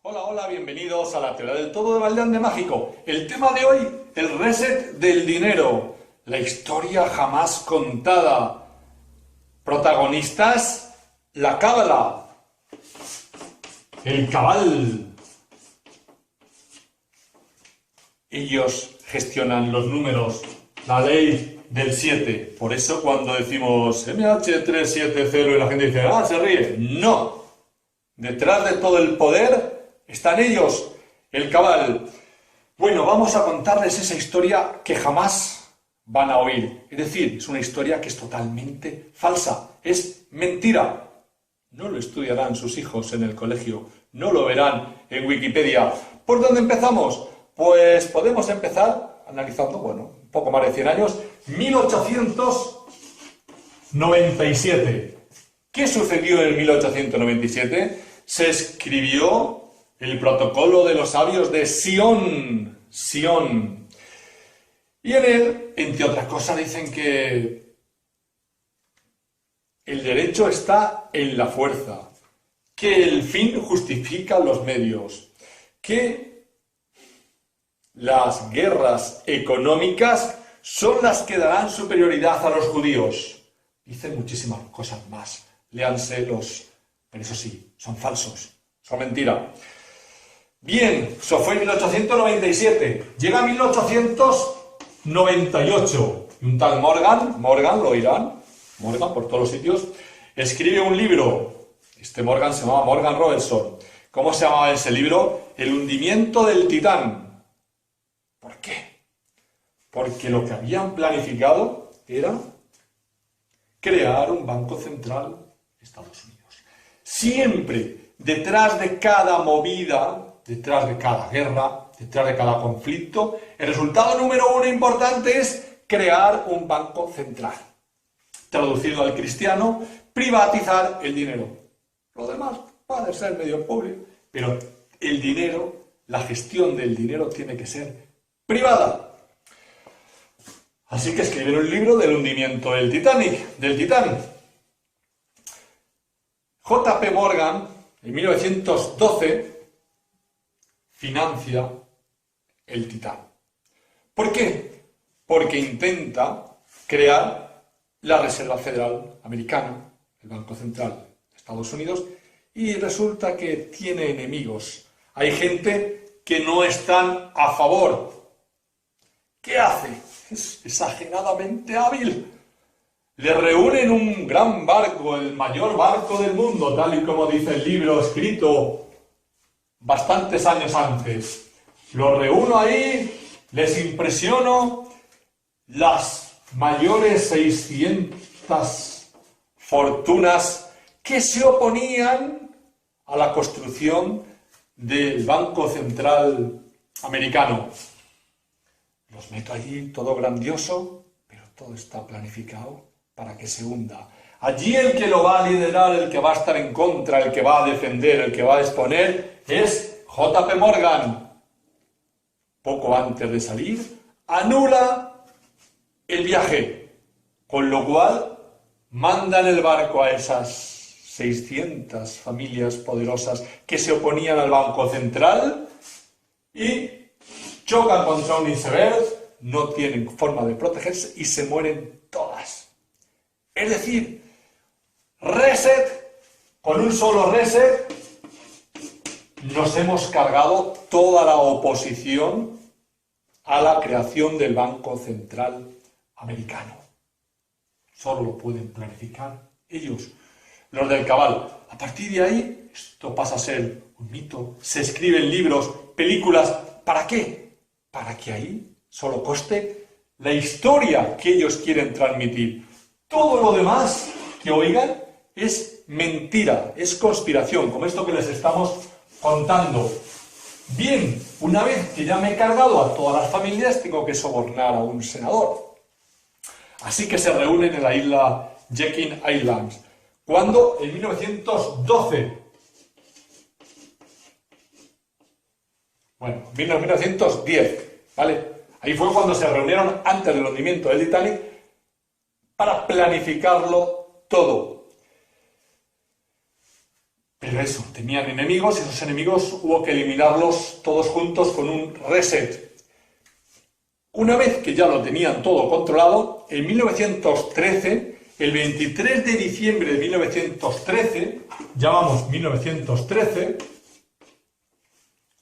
Hola, hola, bienvenidos a la teoría del todo de Baldeán de Mágico. El tema de hoy, el reset del dinero, la historia jamás contada. Protagonistas, la cábala, el cabal. Ellos gestionan los números, la ley del 7. Por eso cuando decimos MH370 y la gente dice, se ríe. No. Detrás de todo el poder están ellos, el cabal. Bueno, vamos a contarles esa historia que jamás van a oír. Es decir, es una historia que es totalmente falsa, es mentira. No lo estudiarán sus hijos en el colegio, no lo verán en Wikipedia. ¿Por dónde empezamos? Pues podemos empezar analizando, un poco más de 100 años, 1897. ¿Qué sucedió en 1897? Se escribió el protocolo de los sabios de Sion. Y en él, entre otras cosas, dicen que el derecho está en la fuerza, que el fin justifica los medios, que las guerras económicas son las que darán superioridad a los judíos. Dicen muchísimas cosas más. Léanselos, pero eso sí, son falsos, son mentira. Bien, eso fue en 1897. Llega 1898 y un tal Morgan, lo oirán, Morgan por todos los sitios, escribe un libro. Este Morgan se llamaba Morgan Robertson. ¿Cómo se llamaba ese libro? El hundimiento del Titán. ¿Por qué? Porque lo que habían planificado era crear un banco central de Estados Unidos. Siempre detrás de cada movida, detrás de cada guerra, detrás de cada conflicto, el resultado número uno importante es crear un banco central. Traducido al cristiano, privatizar el dinero. Lo demás puede ser medio público, pero el dinero, la gestión del dinero tiene que ser privada. Así que escribieron un libro del hundimiento del Titán. J.P. Morgan, en 1912, financia el Titán. ¿Por qué? Porque intenta crear la Reserva Federal Americana, el Banco Central de Estados Unidos, y resulta que tiene enemigos. Hay gente que no están a favor. ¿Qué hace? Es exageradamente hábil. Le reúnen un gran barco, el mayor barco del mundo, tal y como dice el libro escrito bastantes años antes. Lo reúno ahí, les impresiono las mayores 600 fortunas que se oponían a la construcción del Banco Central Americano. Los meto allí, todo grandioso, pero todo está planificado para que se hunda. Allí el que lo va a liderar, el que va a estar en contra, el que va a defender, el que va a exponer, es J.P. Morgan. Poco antes de salir, anula el viaje, con lo cual mandan el barco a esas 600 familias poderosas que se oponían al Banco Central y chocan contra un iceberg, no tienen forma de protegerse y se mueren todas. Es decir, con un solo reset, nos hemos cargado toda la oposición a la creación del Banco Central Americano. Solo lo pueden planificar ellos, los del cabal. A partir de ahí, esto pasa a ser un mito. Se escriben libros, películas. ¿Para qué? Para que ahí solo conste la historia que ellos quieren transmitir. Todo lo demás que oigan es mentira, es conspiración, como esto que les estamos contando. Bien, una vez que ya me he cargado a todas las familias, tengo que sobornar a un senador. Así que se reúnen en la isla Jekyll Islands. Cuando en 1912, 1910, ¿vale? Ahí fue cuando se reunieron antes del hundimiento del Titanic para planificarlo todo. Pero eso, tenían enemigos y esos enemigos hubo que eliminarlos todos juntos con un reset. Una vez que ya lo tenían todo controlado, en 1913, el 23 de diciembre de 1913, llamamos 1913,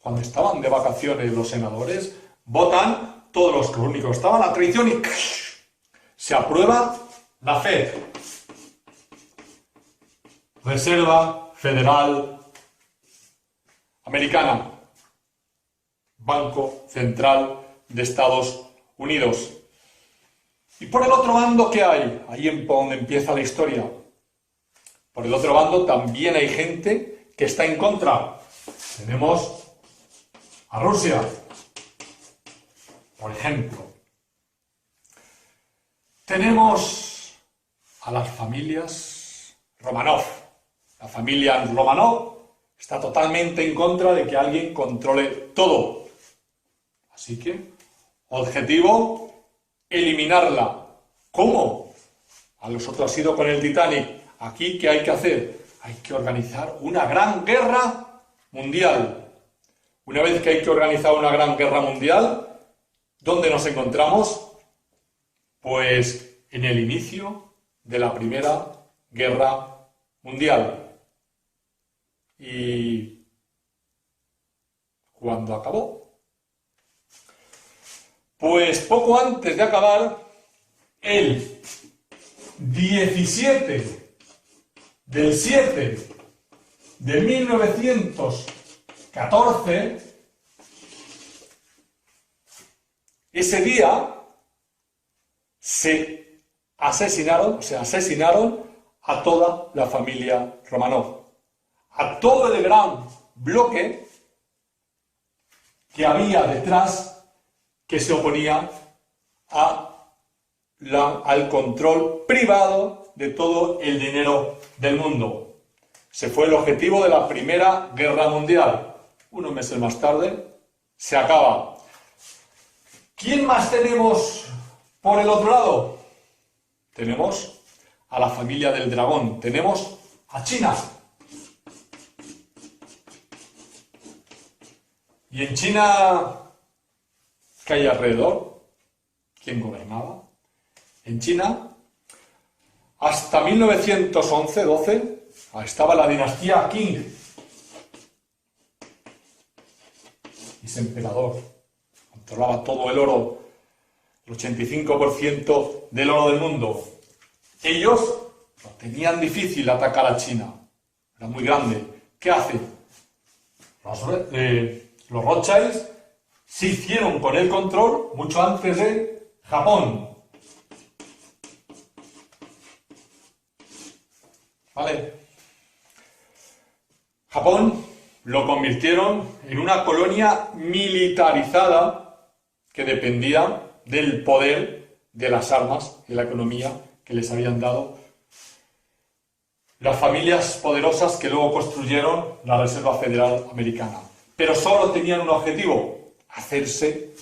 cuando estaban de vacaciones los senadores, votan todos los que únicos estaban a traición y se aprueba la FED, Reserva Federal Americana, Banco Central de Estados Unidos. Y por el otro bando, ¿qué hay? Ahí es donde empieza la historia. Por el otro bando también hay gente que está en contra. Tenemos a Rusia, por ejemplo. Tenemos a las familias Romanov. La familia Romanov está totalmente en contra de que alguien controle todo. Así que, objetivo, eliminarla. ¿Cómo? A los otros ha sido con el Titanic. Aquí, ¿qué hay que hacer? Hay que organizar una gran guerra mundial. Una vez que hay que organizar una gran guerra mundial, ¿dónde nos encontramos? Pues en el inicio de la Primera Guerra Mundial. ¿Y cuándo acabó? Pues poco antes de acabar, el 17 del 7 de 1914, ese día se asesinaron a toda la familia Romanov, a todo el gran bloque que había detrás que se oponía al control privado de todo el dinero del mundo. Ese fue el objetivo de la Primera Guerra Mundial. Unos meses más tarde se acaba. ¿Quién más tenemos por el otro lado? Tenemos a la familia del dragón. Tenemos a China. Y en China, ¿qué hay alrededor? ¿Quién gobernaba? En China, hasta 1911-12, estaba la dinastía Qing. Ese emperador controlaba todo el oro, el 85% del oro del mundo. Ellos lo tenían difícil atacar a China. Era muy grande. ¿Qué hacen? Los Rothschilds se hicieron con el control mucho antes de Japón. ¿Vale? Japón lo convirtieron en una colonia militarizada que dependía del poder de las armas y la economía que les habían dado las familias poderosas que luego construyeron la Reserva Federal Americana. Pero solo tenían un objetivo: hacerse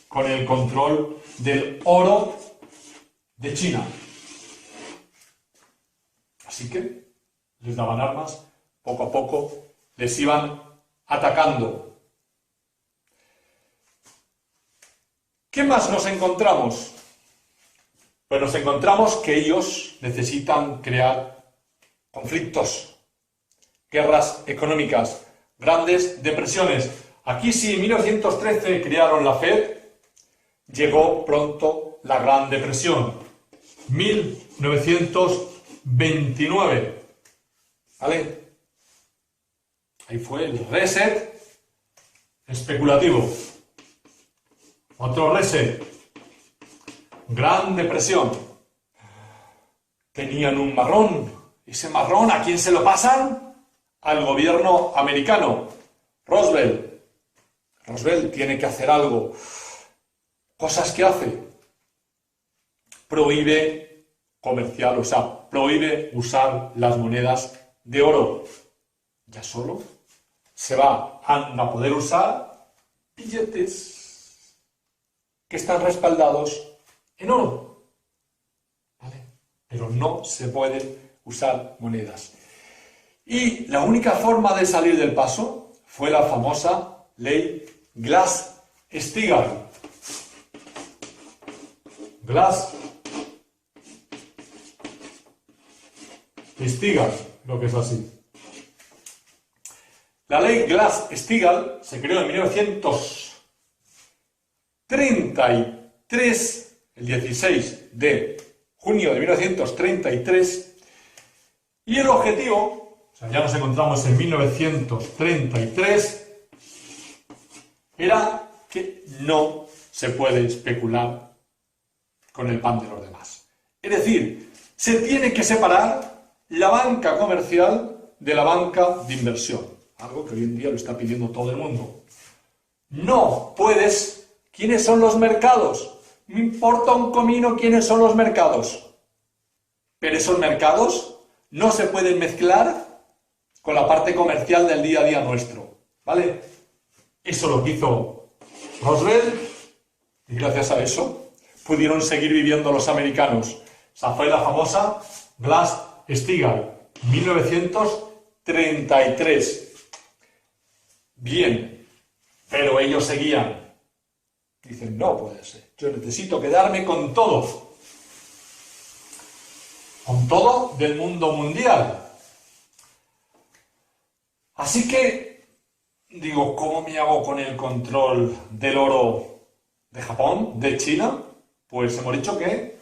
con el control del oro de China. Así que les daban armas, poco a poco les iban atacando. ¿Qué más nos encontramos? Pues nos encontramos que ellos necesitan crear conflictos, guerras económicas, grandes depresiones. Aquí sí, en 1913 crearon la FED, llegó pronto la Gran Depresión. 1929. ¿Vale? Ahí fue el reset especulativo. Otro reset. Gran Depresión. Tenían un marrón. Ese marrón, ¿a quién se lo pasan? Al gobierno americano. Roosevelt. Roosevelt tiene que hacer algo. Cosas que hace. Prohíbe comercial, prohíbe usar las monedas de oro. Ya solo se va a poder usar billetes que están respaldados en oro. ¿Vale? Pero no se pueden usar monedas. Y la única forma de salir del paso fue la famosa ley Glass-Steagall. Glass-Steagall, creo que es así. La ley Glass-Steagall se creó en 1933, el 16 de junio de 1933, y el objetivo, o sea, ya nos encontramos en 1933, era que no se puede especular con el pan de los demás. Es decir, se tiene que separar la banca comercial de la banca de inversión, algo que hoy en día lo está pidiendo todo el mundo. No puedes. ¿Quiénes son los mercados? Me importa un comino quiénes son los mercados. Pero esos mercados no se pueden mezclar con la parte comercial del día a día nuestro, ¿vale? Eso lo que hizo Roosevelt, y gracias a eso pudieron seguir viviendo los americanos. Esa fue la famosa Glass-Steagall, 1933. Bien, pero ellos seguían. Dicen, no puede ser, yo necesito quedarme con todo del mundo mundial. Así que, digo, ¿cómo me hago con el control del oro de Japón, de China? Pues hemos dicho que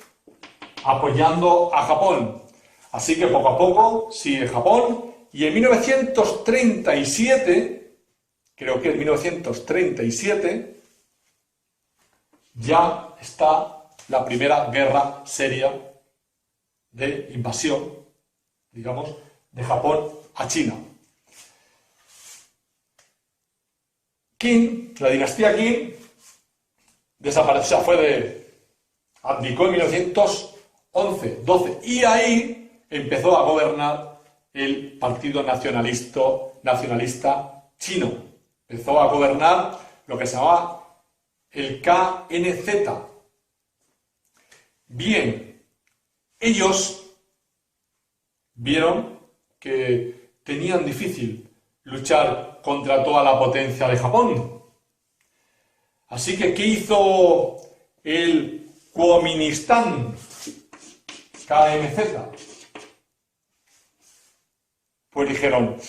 apoyando a Japón. Así que poco a poco sigue Japón, y en 1937, creo que en 1937, ya está la primera guerra seria de invasión, digamos, de Japón a China. Qing, la dinastía Qing, desapareció, abdicó en 1911-12, y ahí empezó a gobernar el Partido Nacionalista Chino. Empezó a gobernar lo que se llamaba el KNZ. Bien, ellos vieron que tenían difícil luchar contra toda la potencia de Japón. Así que, ¿qué hizo el Kuomintang? KMZ. Pues dijeron,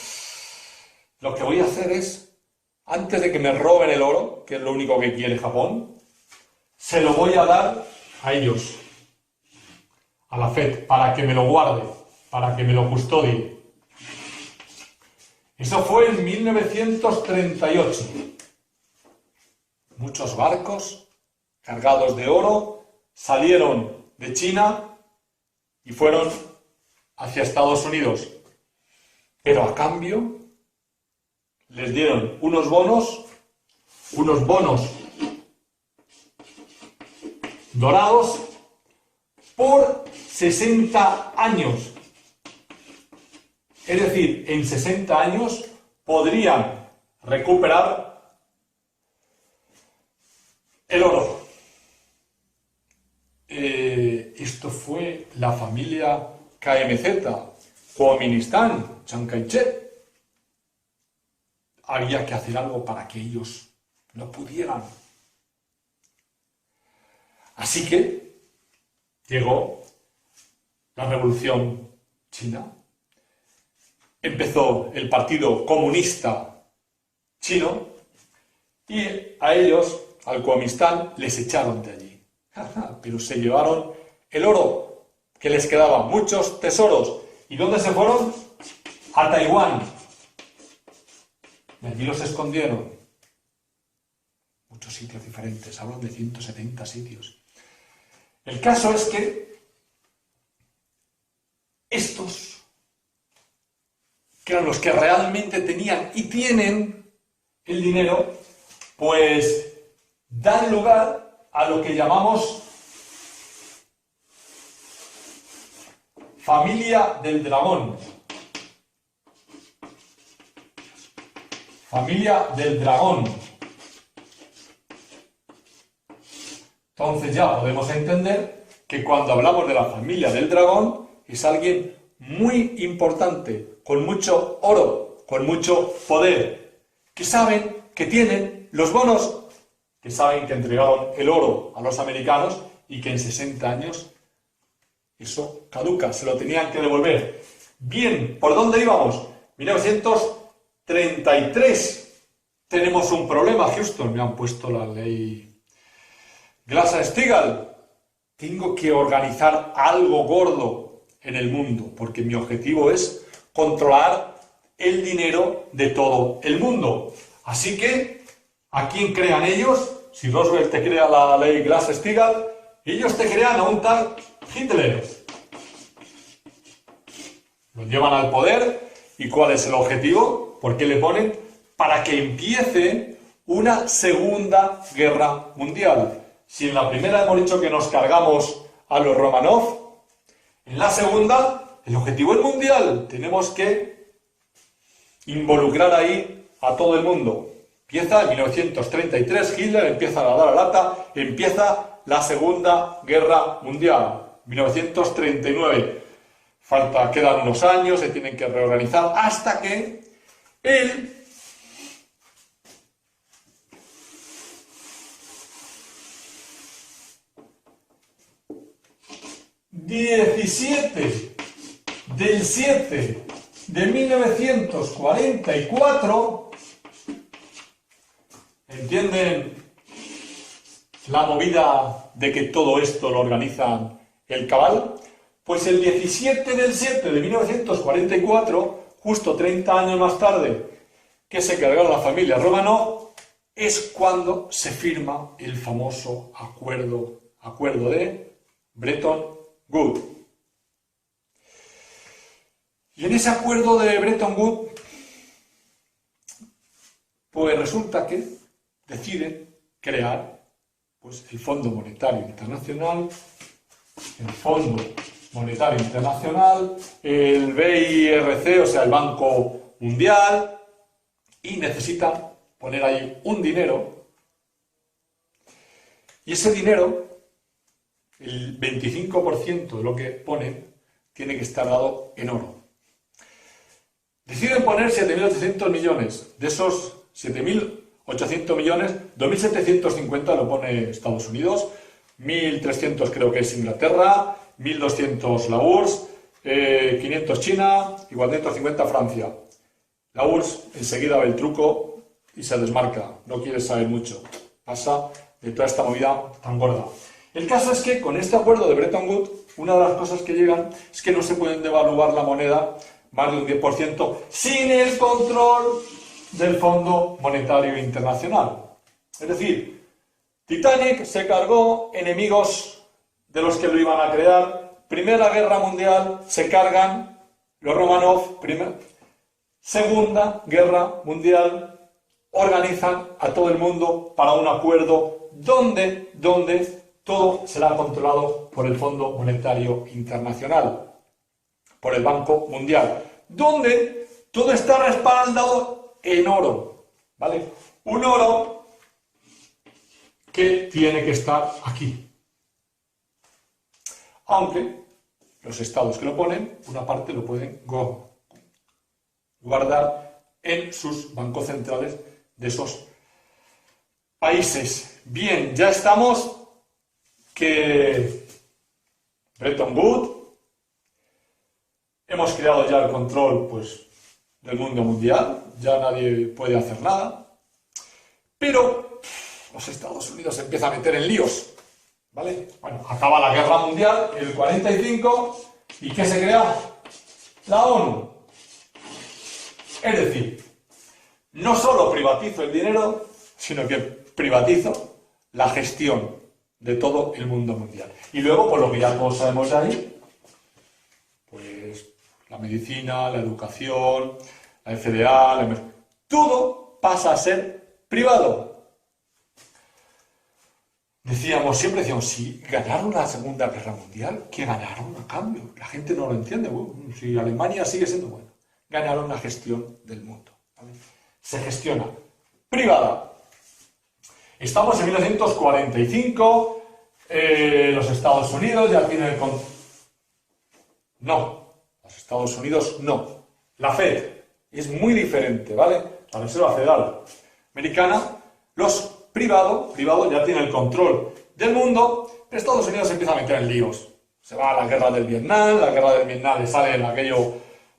lo que voy a hacer es, antes de que me roben el oro, que es lo único que quiere Japón, se lo voy a dar a ellos, a la FED, para que me lo guarde, para que me lo custodie. Eso fue en 1938. Muchos barcos cargados de oro salieron de China y fueron hacia Estados Unidos. Pero a cambio les dieron unos bonos dorados por 60 años. Es decir, en 60 años podrían recuperar el oro. Esto fue la familia KMZ, Kuomintang, Chiang Kai-shek. Había que hacer algo para que ellos no pudieran. Así que llegó la Revolución China. Empezó el Partido Comunista Chino y a ellos, al Kuomintang, les echaron de allí. Pero se llevaron el oro, que les quedaban muchos tesoros. ¿Y dónde se fueron? A Taiwán. Y allí los escondieron. Muchos sitios diferentes, hablan de 170 sitios. El caso es que estos, que eran los que realmente tenían y tienen el dinero, pues dan lugar a lo que llamamos familia del dragón. Familia del dragón. Entonces ya podemos entender que cuando hablamos de la familia del dragón es alguien muy importante, con mucho oro, con mucho poder, que saben que tienen los bonos, que saben que entregaron el oro a los americanos y que en 60 años eso caduca, se lo tenían que devolver. Bien, ¿por dónde íbamos? 1933. Tenemos un problema, Houston, me han puesto la ley Glass-Steagall. Tengo que organizar algo gordo en el mundo, porque mi objetivo es controlar el dinero de todo el mundo. Así que, ¿a quién crean ellos? Si Roosevelt te crea la ley Glass-Steagall, ellos te crean a un tal Hitler. Lo llevan al poder, ¿y cuál es el objetivo? ¿Por qué le ponen? Para que empiece una segunda guerra mundial. Si en la primera hemos dicho que nos cargamos a los Romanov, en la segunda el objetivo es mundial. Tenemos que involucrar ahí a todo el mundo. Empieza en 1933, Hitler empieza a dar la lata, empieza la Segunda Guerra Mundial. 1939. Quedan unos años, se tienen que reorganizar hasta que el 17 del 7 de 1944, ¿entienden la movida de que todo esto lo organizan el cabal? Pues el 17 del 7 de 1944, justo 30 años más tarde que se cargaron la familia Romanov, es cuando se firma el famoso acuerdo de Bretton Woods. Y en ese acuerdo de Bretton Woods, pues resulta que deciden crear pues, el Fondo Monetario Internacional, el Fondo Monetario Internacional, el BIRC, o sea, el Banco Mundial, y necesitan poner ahí un dinero, y ese dinero, el 25% de lo que ponen, tiene que estar dado en oro. Deciden poner 7.800 millones. De esos 7.800 millones, 2.750 lo pone Estados Unidos, 1.300 creo que es Inglaterra, 1.200 la URSS, 500 China y 450 Francia. La URSS enseguida ve el truco y se desmarca, no quiere saber mucho. Pasa de toda esta movida tan gorda. El caso es que con este acuerdo de Bretton Woods, una de las cosas que llegan es que no se pueden devaluar la moneda más de un 10% sin el control del Fondo Monetario Internacional. Es decir, Titanic se cargó enemigos de los que lo iban a crear. Primera Guerra Mundial se cargan los Romanov. Segunda Guerra Mundial organizan a todo el mundo para un acuerdo donde todo será controlado por el Fondo Monetario Internacional, por el Banco Mundial, donde todo está respaldado en oro, ¿vale? Un oro que tiene que estar aquí. Aunque los estados que lo ponen, una parte lo pueden guardar en sus bancos centrales de esos países. Bien, ya estamos que Bretton Woods, hemos creado ya el control pues, del mundo mundial, ya nadie puede hacer nada, pero los Estados Unidos se empiezan a meter en líos, ¿vale? Bueno, acaba la Guerra Mundial, el 45, ¿y qué se crea? La ONU. Es decir, no solo privatizo el dinero, sino que privatizo la gestión de todo el mundo mundial. Y luego, por lo que ya todos sabemos de ahí, pues la medicina, la educación, la FDA, todo pasa a ser privado. Siempre decíamos, si ganaron la Segunda Guerra Mundial, ¿qué ganaron a cambio? La gente no lo entiende. Bueno, si Alemania sigue siendo buena, ganaron la gestión del mundo, ¿vale? Se gestiona privada. Estamos en 1945, los Estados Unidos ya tienen el control. No, los Estados Unidos no. la Fed es muy diferente, ¿vale? La Reserva Federal Americana, los privados ya tienen el control del mundo, pero Estados Unidos se empieza a meter en líos. Se va a la guerra del Vietnam, le sale en aquello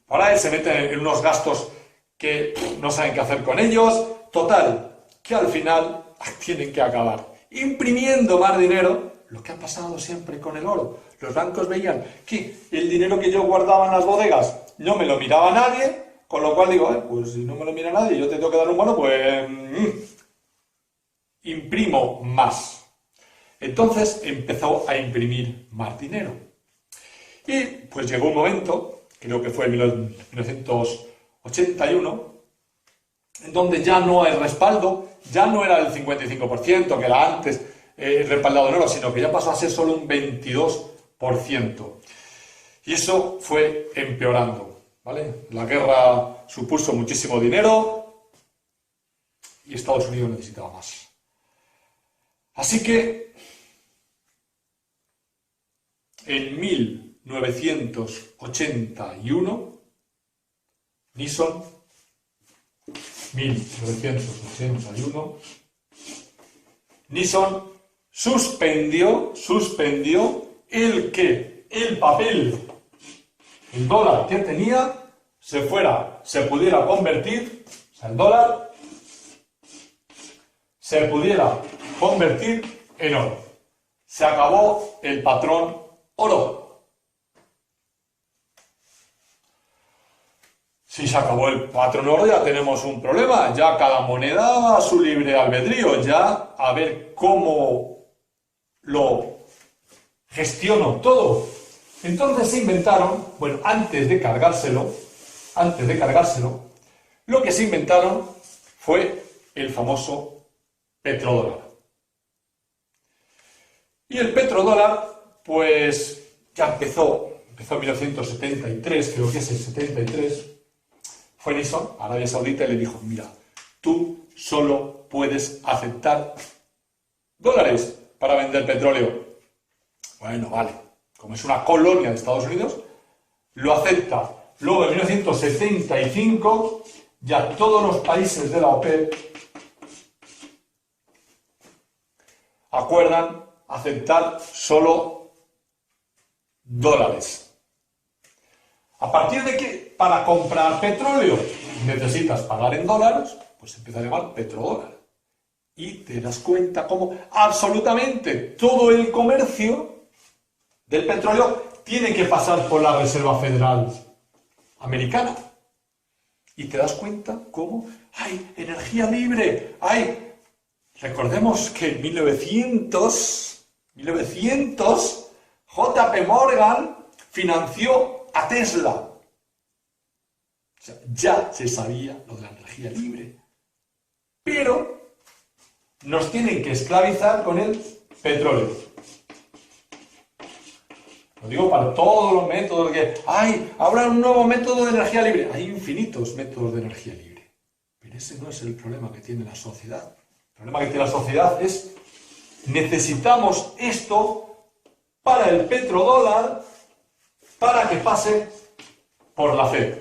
por ahí, se meten en unos gastos que no saben qué hacer con ellos. Total, que al final tienen que acabar imprimiendo más dinero, lo que ha pasado siempre con el oro. Los bancos veían que el dinero que yo guardaba en las bodegas no me lo miraba nadie, con lo cual digo, pues si no me lo mira nadie y yo te tengo que dar un bono, pues imprimo más. Entonces empezó a imprimir más dinero. Y pues llegó un momento, creo que fue en 1981, en donde ya no hay respaldo, ya no era el 55%, que era antes respaldado en oro, sino que ya pasó a ser solo un 22%. Y eso fue empeorando, ¿vale? La guerra supuso muchísimo dinero y Estados Unidos necesitaba más. Así que en 1981, Nixon, Nixon suspendió el papel, el dólar que tenía, se pudiera convertir, o sea, el dólar se pudiera convertir en oro. Se acabó el patrón oro. Si se acabó el patrón oro, ya tenemos un problema. Ya cada moneda va a su libre albedrío. Ya a ver cómo lo gestiono todo. Entonces se inventaron, bueno, antes de cargárselo, lo que se inventaron fue el famoso petrodólar. Y el petrodólar, pues ya empezó en 1973, creo que es el 73, fue Nixon, Arabia Saudita, y le dijo, mira, tú solo puedes aceptar dólares para vender petróleo. Bueno, vale, como es una colonia de Estados Unidos, lo acepta. Luego en 1975, ya todos los países de la OPEP acuerdan aceptar solo dólares. A partir de que para comprar petróleo necesitas pagar en dólares, pues se empieza a llamar petrodólar. Y te das cuenta cómo absolutamente todo el comercio del petróleo tiene que pasar por la Reserva Federal Americana. Y te das cuenta cómo hay energía libre, recordemos que en 1900, JP Morgan financió a Tesla. O sea, ya se sabía lo de la energía libre. Pero nos tienen que esclavizar con el petróleo. Lo digo para todos los métodos que habrá un nuevo método de energía libre. Hay infinitos métodos de energía libre. Pero ese no es el problema que tiene la sociedad. El problema que tiene la sociedad es necesitamos esto para el petrodólar para que pase por la Fed,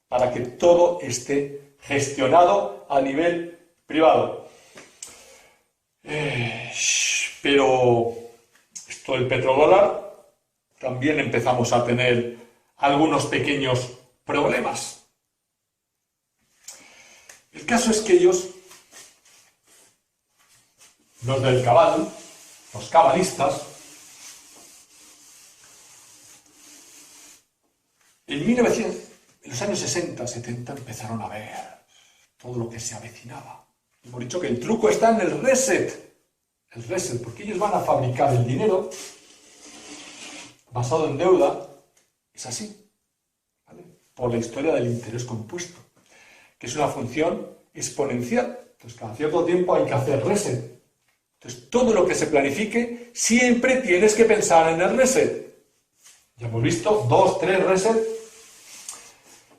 para que todo esté gestionado a nivel privado. Pero esto del petrodólar también empezamos a tener algunos pequeños problemas. El caso es que ellos, los del cabal, los cabalistas, en los años 60, 70 empezaron a ver todo lo que se avecinaba. Hemos dicho que el truco está en el reset, porque ellos van a fabricar el dinero basado en deuda, es así, ¿vale? Por la historia del interés compuesto, que es una función exponencial. Entonces, cada cierto tiempo hay que hacer reset. Entonces, todo lo que se planifique, siempre tienes que pensar en el reset. Ya hemos visto 2, 3 resets.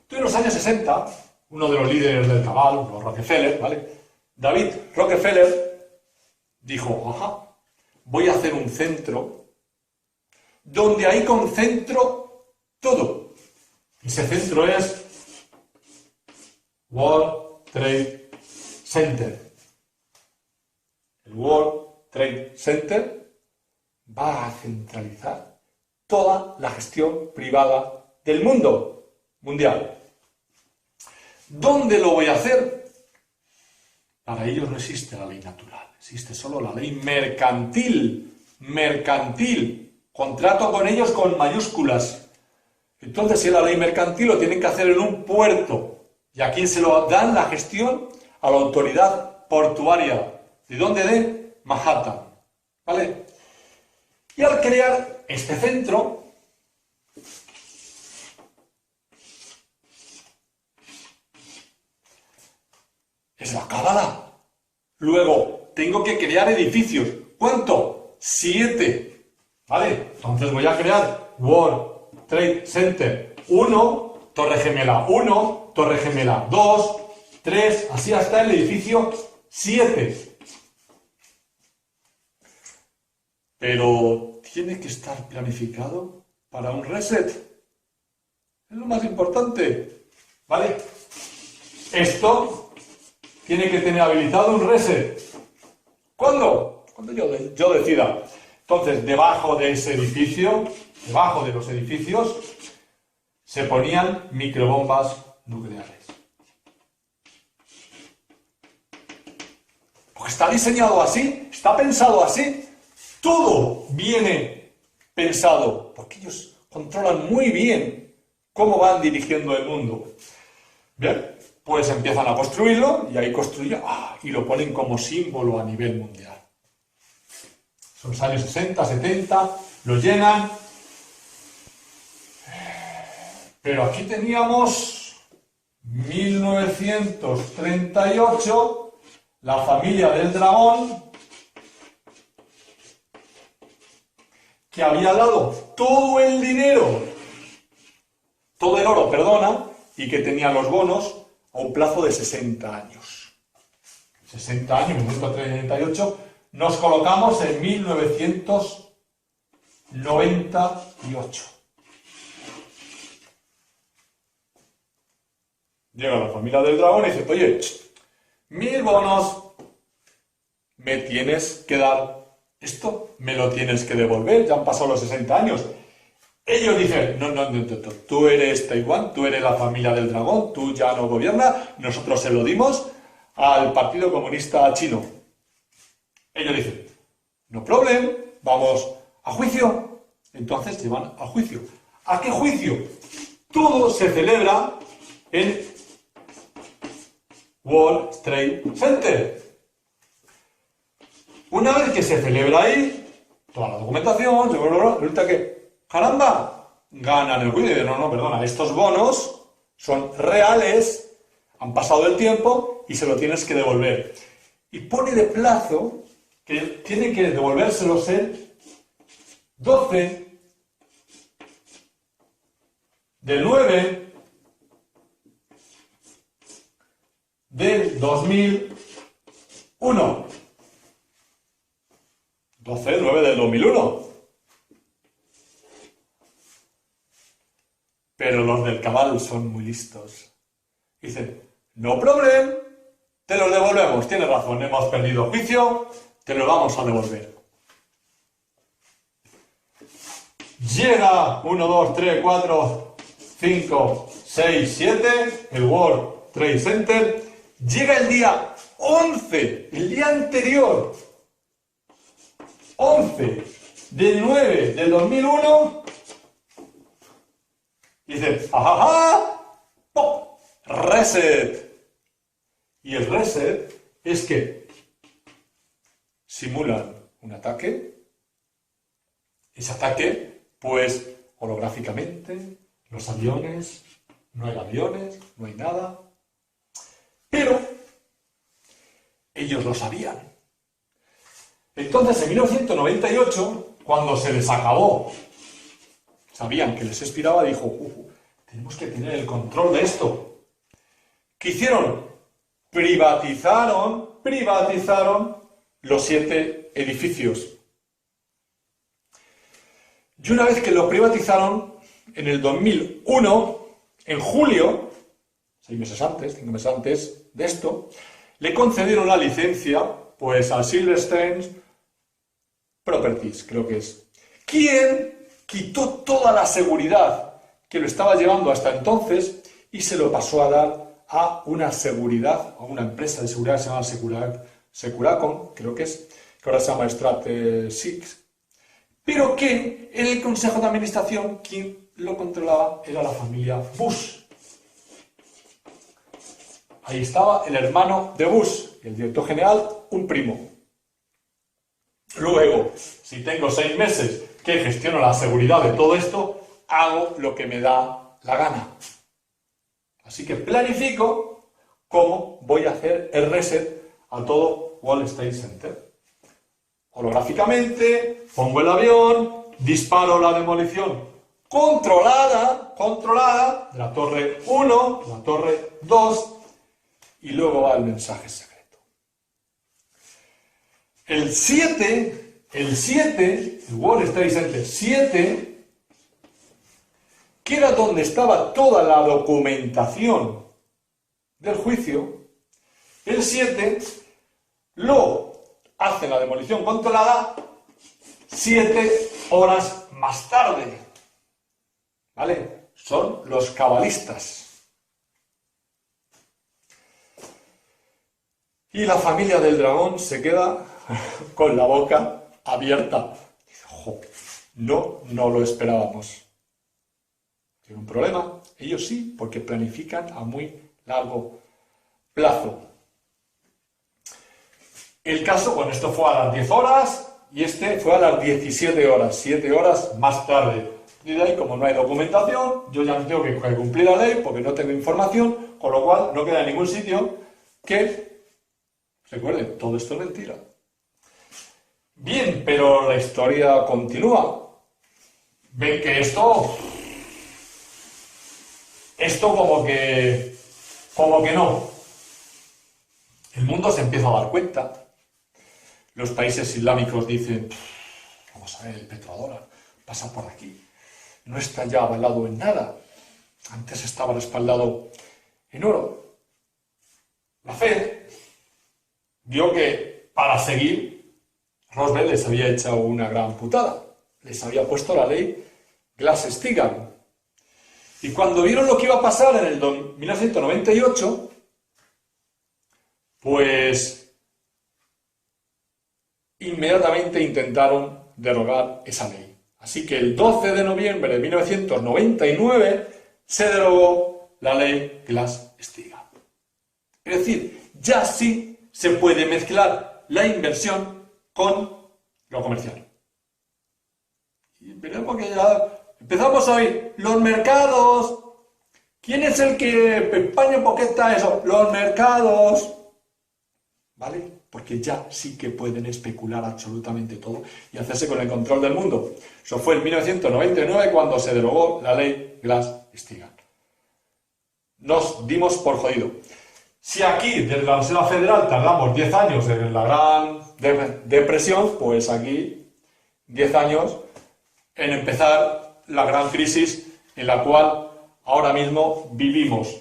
Tú en los años 60, uno de los líderes del cabal, los Rockefeller, ¿vale? David Rockefeller dijo, voy a hacer un centro donde ahí concentro todo. Ese centro es World Trade Center. El World Trade Center va a centralizar toda la gestión privada del mundo mundial. ¿Dónde lo voy a hacer? Para ellos no existe la ley natural, existe solo la ley mercantil. Mercantil. Contrato con ellos con mayúsculas. Entonces, si es la ley mercantil, lo tienen que hacer en un puerto. ¿Y a quién se lo dan la gestión? A la autoridad portuaria. ¿De dónde? De Manhattan. ¿Vale? Y al crear este centro, es la cábala. Luego, tengo que crear edificios. ¿Cuánto? 7. ¿Vale? Entonces voy a crear World Trade Center 1, Torre Gemela 1, Torre Gemela 2, 3, así hasta el edificio 7. Pero tiene que estar planificado para un reset. Es lo más importante. ¿Vale? Esto tiene que tener habilitado un reset. ¿Cuándo? Cuando yo decida. Entonces, debajo de ese edificio, debajo de los edificios, se ponían microbombas nucleares. Porque está diseñado así, está pensado así. Todo viene pensado, porque ellos controlan muy bien cómo van dirigiendo el mundo. Bien, pues empiezan a construirlo y ahí construyen y lo ponen como símbolo a nivel mundial. Son los años 60, 70, lo llenan. Pero aquí teníamos 1938, la familia del dragón, que había dado todo el dinero, todo el oro, perdona, y que tenía los bonos a un plazo de 60 años. 60 años, 1938, nos colocamos en 1998. Llega la familia del dragón y dice, oye, 1000 bonos, me tienes que dar esto, me lo tienes que devolver, ya han pasado los 60 años. Ellos dicen, no, tú eres Taiwán, tú eres la familia del dragón, tú ya no gobiernas, nosotros se lo dimos al Partido Comunista Chino. Ellos dicen, no problem, vamos a juicio. Entonces llevan a juicio. ¿A qué juicio? Todo se celebra en World Trade Center. Una vez que se celebra ahí, toda la documentación, resulta que, caramba, ganan el juicio. Y no, perdona, estos bonos son reales, han pasado el tiempo y se lo tienes que devolver. Y pone de plazo que tiene que devolvérselos el 12 del 9 del 2001. 12 del 9 del 2001. Pero los del cabal son muy listos. Dicen, no problem, te los devolvemos. Tienes razón, hemos perdido juicio, te lo vamos a devolver. Llega 1, 2, 3, 4, 5, 6, 7, el World Trade Center. Llega el día 11, el día anterior. 11 del 9 del 2001. Y dice, ¡ajaja! ¡Pop! Reset. Y el reset es que simulan un ataque. Ese ataque, pues, holográficamente, los aviones, no hay aviones, no hay nada. Pero ellos lo sabían. Entonces, en 1998, cuando se les acabó, sabían que les expiraba, dijo, tenemos que tener el control de esto. ¿Qué hicieron? Privatizaron los 7 edificios. Y una vez que lo privatizaron, en el 2001, en julio, 6 meses antes, 5 meses antes de esto, le concedieron la licencia pues a Silverstein Properties, creo que es, quien quitó toda la seguridad que lo estaba llevando hasta entonces y se lo pasó a dar a una seguridad, a una empresa de seguridad que se llama Securacom, creo que es, que ahora se llama Strat6, pero que en el consejo de administración quien lo controlaba era la familia Bush. Ahí estaba el hermano de Bush y el director general, un primo. Luego, si tengo 6 meses que gestiono la seguridad de todo esto, hago lo que me da la gana. Así que planifico cómo voy a hacer el reset a todo World Trade Center. Holográficamente, pongo el avión, disparo la demolición controlada de la torre 1, la torre 2, y luego va el mensaje secreto. El 7, el World Trade Center 7, que era donde estaba toda la documentación del juicio, el 7 lo hace la demolición controlada 7 horas más tarde. ¿Vale? Son los cabalistas. Y la familia del dragón se queda con la boca abierta. No lo esperábamos. Tiene un problema. Ellos sí, porque planifican a muy largo plazo. El caso, bueno, esto fue a las 10 horas y este fue a las 17 horas, 7 horas más tarde. Y de ahí, como no hay documentación, yo ya no tengo que cumplir la ley porque no tengo información, con lo cual no queda en ningún sitio que, recuerden, todo esto es mentira. Bien, pero la historia continúa. Ven que esto como que no. El mundo se empieza a dar cuenta. Los países islámicos dicen, vamos a ver, el petrodólar pasa por aquí. No está ya avalado en nada. Antes estaba respaldado en oro. La Fed vio que para seguir, Roosevelt les había hecho una gran putada. Les había puesto la ley Glass-Steagall. Y cuando vieron lo que iba a pasar en el 1998, pues inmediatamente intentaron derogar esa ley. Así que el 12 de noviembre de 1999 se derogó la ley Glass-Steagall. Es decir, ya sí se puede mezclar la inversión con lo comercial. Y veremos que ya empezamos a oír los mercados. ¿Quién es el que España poqueta eso? Los mercados. ¿Vale? Porque ya sí que pueden especular absolutamente todo y hacerse con el control del mundo. Eso fue en 1999 cuando se derogó la ley Glass-Steagall. Nos dimos por jodido. Si aquí, desde la Reserva Federal, tardamos 10 años en la Gran Depresión, pues aquí 10 años en empezar la gran crisis en la cual ahora mismo vivimos.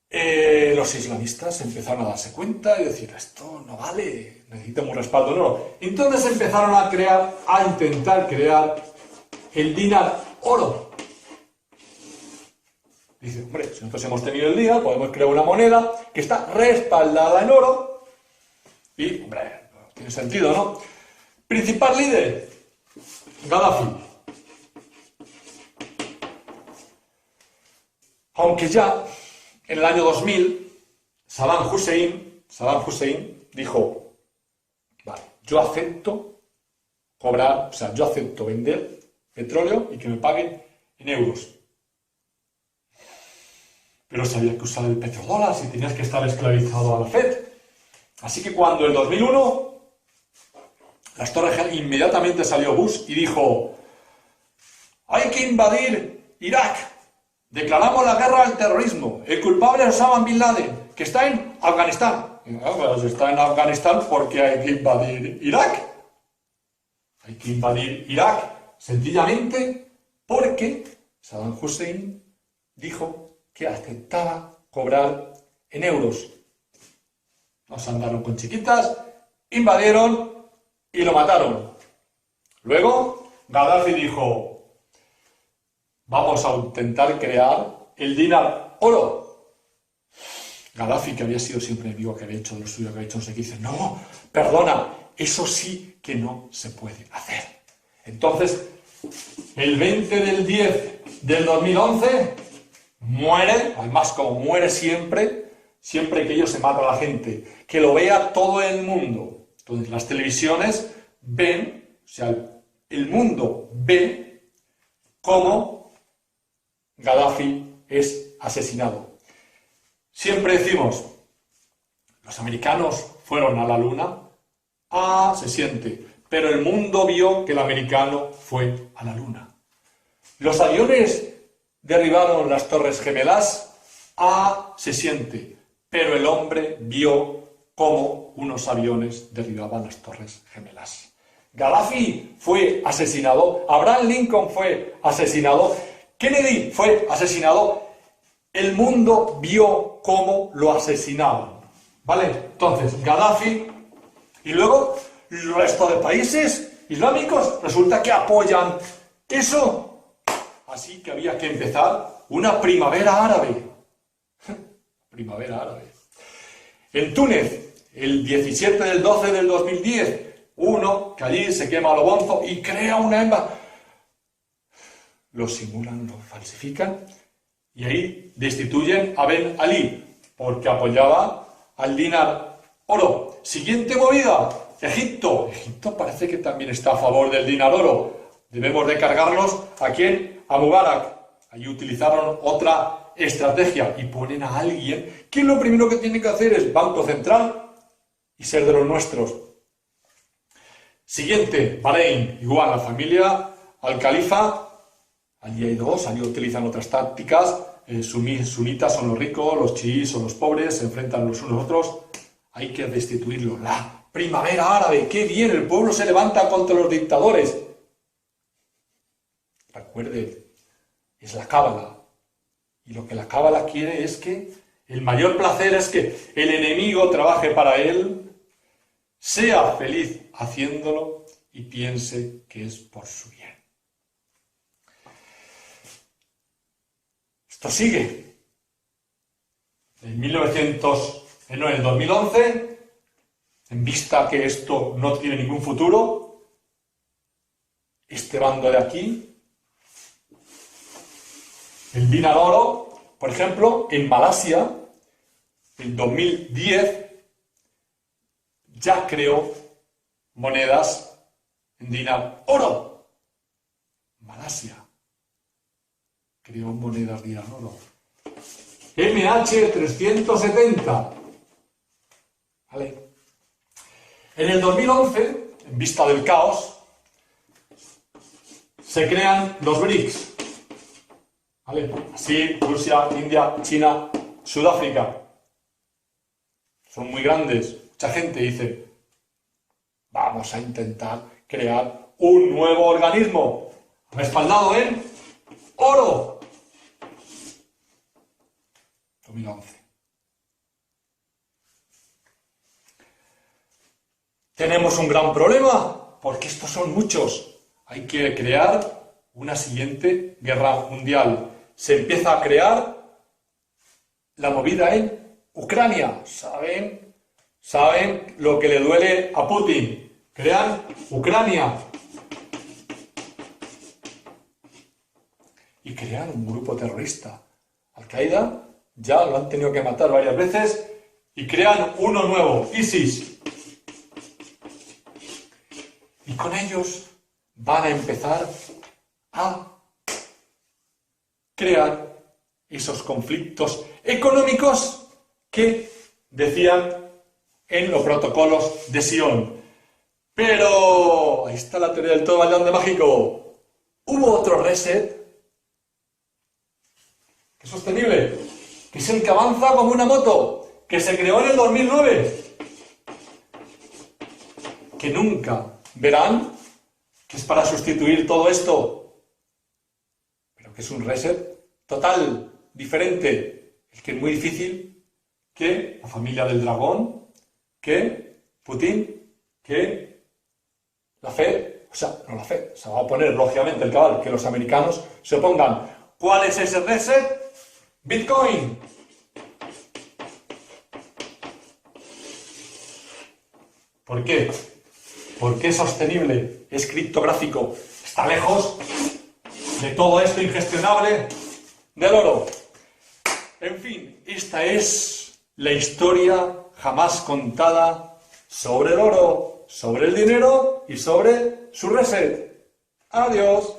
Los islamistas empezaron a darse cuenta y decir, esto no vale, necesitamos un respaldo en oro. Entonces empezaron a intentar crear el dinar oro. Dice, hombre, si nosotros hemos tenido el dinar, podemos crear una moneda que está respaldada en oro. Y, hombre, tiene sentido, ¿no? Principal líder, Gaddafi. Aunque ya en el año 2000, Saddam Hussein dijo, vale, yo acepto cobrar, o sea, yo acepto vender petróleo y que me paguen en euros. Pero sabía que usar el petrodólar si tenías que estar esclavizado a la Fed. Así que cuando en 2001 las Torres Gemelas, inmediatamente salió Bush y dijo, hay que invadir Irak. Declaramos la guerra al terrorismo. El culpable es Osama Bin Laden, que está en Afganistán. Pues está en Afganistán porque hay que invadir Irak. Hay que invadir Irak sencillamente porque Saddam Hussein dijo que aceptaba cobrar en euros. Nos andaron con chiquitas, invadieron y lo mataron. Luego, Gaddafi dijo, vamos a intentar crear el dinar oro. Gaddafi, que había sido siempre enemigo, que había hecho lo suyo, que había hecho no sé qué, dice, no, perdona, eso sí que no se puede hacer. Entonces, el 20 del 10 del 2011, muere, además como muere siempre que ellos se mata a la gente, que lo vea todo el mundo. Entonces, las televisiones ven, o sea, el mundo ve cómo Gaddafi es asesinado. Siempre decimos, los americanos fueron a la luna, se siente, pero el mundo vio que el americano fue a la luna. Los aviones derribaron las Torres Gemelas, se siente, pero el hombre vio cómo unos aviones derribaban las Torres Gemelas. Gaddafi fue asesinado, Abraham Lincoln fue asesinado, Kennedy fue asesinado. El mundo vio cómo lo asesinaban, ¿vale? Entonces, Gaddafi, y luego el resto de países islámicos resulta que apoyan eso. Así que había que empezar una primavera árabe. Primavera árabe. En Túnez, el 17 del 12 del 2010, uno que allí se quema lo bonzo y crea una embajada. Lo simulan, lo falsifican. Y ahí destituyen a Ben Ali, porque apoyaba al dinar oro. Siguiente movida, Egipto. Egipto parece que también está a favor del dinar oro. Debemos de cargarlos a quién, a Mubarak. Allí utilizaron otra estrategia y ponen a alguien que lo primero que tiene que hacer es Banco Central y ser de los nuestros. Siguiente, Bahrein, igual la familia Al-Khalifa. Allí hay dos, allí utilizan otras tácticas, sunitas son los ricos, los chiíes son los pobres, se enfrentan los unos a los otros, hay que destituirlo. La primavera árabe, qué bien, el pueblo se levanta contra los dictadores. Recuerde, es la cábala, y lo que la cábala quiere es que el mayor placer es que el enemigo trabaje para él, sea feliz haciéndolo y piense que es por su bien. Esto sigue. En el 2011, en vista que esto no tiene ningún futuro, este bando de aquí, el dinar oro, por ejemplo, en Malasia, en 2010, ya creó monedas en dinar oro. Malasia creó monedas de dinar oro. MH370. ¿Vale? En el 2011, en vista del caos, se crean los BRICS. ¿Vale? Así, Rusia, India, China, Sudáfrica. Son muy grandes. Mucha gente dice, vamos a intentar crear un nuevo organismo respaldado en oro. 2011. Tenemos un gran problema, porque estos son muchos. Hay que crear una siguiente guerra mundial. Se empieza a crear la movida en Ucrania. ¿Saben lo que le duele a Putin? Crean Ucrania. Y crean un grupo terrorista. Al-Qaeda ya lo han tenido que matar varias veces y crean uno nuevo, ISIS. Y con ellos van a empezar a crear esos conflictos económicos que decían en los protocolos de Sion. Pero ahí está la teoría del todo bailando mágico. Hubo otro reset que es sostenible, que es el que avanza como una moto, que se creó en el 2009, que nunca verán que es para sustituir todo esto, pero que es un reset total diferente, el que es muy difícil, que la familia del dragón, que Putin, que la Fed, no la Fed, se va a oponer lógicamente el cabal, que los americanos se opongan. ¿Cuál es ese reset? Bitcoin. ¿Por qué? ¿Por qué es sostenible? ¿Es criptográfico? ¿Está lejos de todo esto ingestionable del oro? En fin, esta es la historia jamás contada sobre el oro, sobre el dinero y sobre su reset. Adiós.